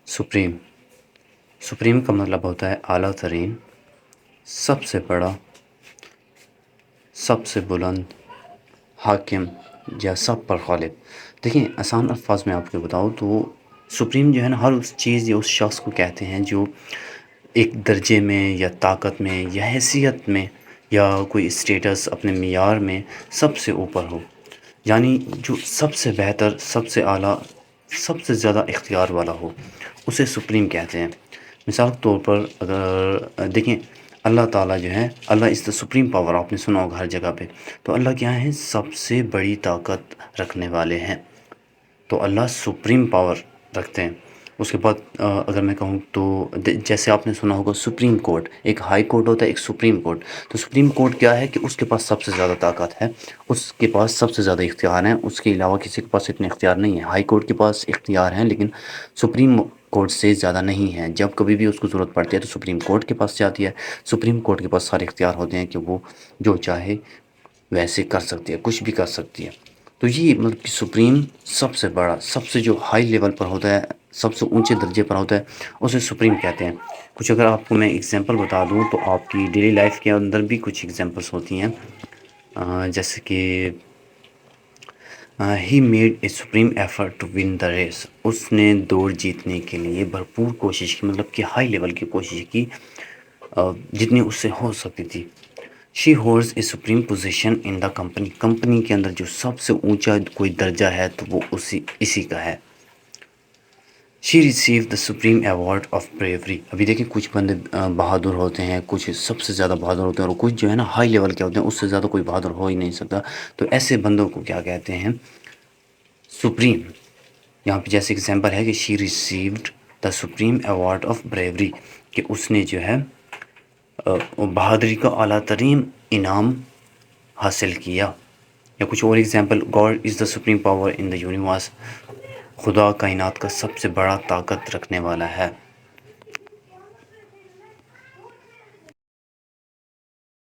Supreme supreme کا مطلب ہوتا ہے اعلیٰ ترین، سب سے بڑا، سب سے بلند، حاکم یا سب پر غالب۔ دیکھیں آسان الفاظ میں آپ کو بتاؤں تو سپریم جو ہے نا، ہر اس چیز یا اس شخص کو کہتے ہیں جو ایک درجے میں یا طاقت میں یا حیثیت میں یا کوئی اسٹیٹس اپنے معیار میں سب سے اوپر ہو، یعنی جو سب سے بہتر، سب سے اعلیٰ، سب سے زیادہ اختیار والا ہو، اسے سپریم کہتے ہیں۔ مثال کے طور پر اگر دیکھیں اللہ تعالیٰ جو ہے، اللہ از دا سپریم پاور، آپ نے سنا ہوگا ہر جگہ پہ۔ تو اللہ کیا ہے؟ سب سے بڑی طاقت رکھنے والے ہیں، تو اللہ سپریم پاور رکھتے ہیں۔ اس کے بعد اگر میں کہوں تو جیسے آپ نے سنا ہوگا سپریم کورٹ، ایک ہائی کورٹ ہوتا ہے، ایک سپریم کورٹ۔ تو سپریم کورٹ کیا ہے کہ اس کے پاس سب سے زیادہ طاقت ہے، اس کے پاس سب سے زیادہ اختیار ہیں، اس کے علاوہ کسی کے پاس اتنے اختیار نہیں ہیں۔ ہائی کورٹ کے پاس اختیار ہیں لیکن سپریم کورٹ سے زیادہ نہیں ہے۔ جب کبھی بھی اس کو ضرورت پڑتی ہے تو سپریم کورٹ کے پاس جاتی ہے۔ سپریم کورٹ کے پاس سارے اختیار ہوتے ہیں کہ وہ جو چاہے ویسے کر سکتی ہے، کچھ بھی کر سکتی ہے۔ تو یہ مطلب کہ سپریم سب سے بڑا، سب سے جو ہائی لیول پر ہوتا ہے، سب سے اونچے درجے پر ہوتا ہے، اسے سپریم کہتے ہیں۔ کچھ اگر آپ کو میں اگزامپل بتا دوں تو آپ کی ڈیلی لائف کے اندر بھی کچھ اگزامپلس ہوتی ہیں، جیسے کہ he made a supreme effort to win the race, اس نے دوڑ جیتنے کے لیے بھرپور کوشش کی، مطلب کہ ہائی لیول کی کوشش کی جتنی اس سے ہو سکتی تھی۔ She holds a supreme position in the company, company کے اندر جو سب سے اونچا کوئی درجہ ہے تو وہ اسی کا ہے۔ She receive the supreme award of bravery, ابھی دیکھیں کچھ بندے بہادر ہوتے ہیں، کچھ سب سے زیادہ بہادر ہوتے ہیں، اور کچھ جو ہے نا ہائی لیول کے ہوتے ہیں، اس سے زیادہ کوئی بہادر ہو ہی نہیں سکتا۔ تو ایسے بندوں کو کیا کہتے ہیں؟ سپریم۔ یہاں پہ جیسے اگزامپل ہے کہ she received the supreme award of bravery, کہ اس نے جو ہے بہادری کا اعلیٰ ترین انعام حاصل کیا۔ یا کچھ اور example, God is the supreme power in the universe, خدا کائنات کا سب سے بڑا طاقت رکھنے والا ہے۔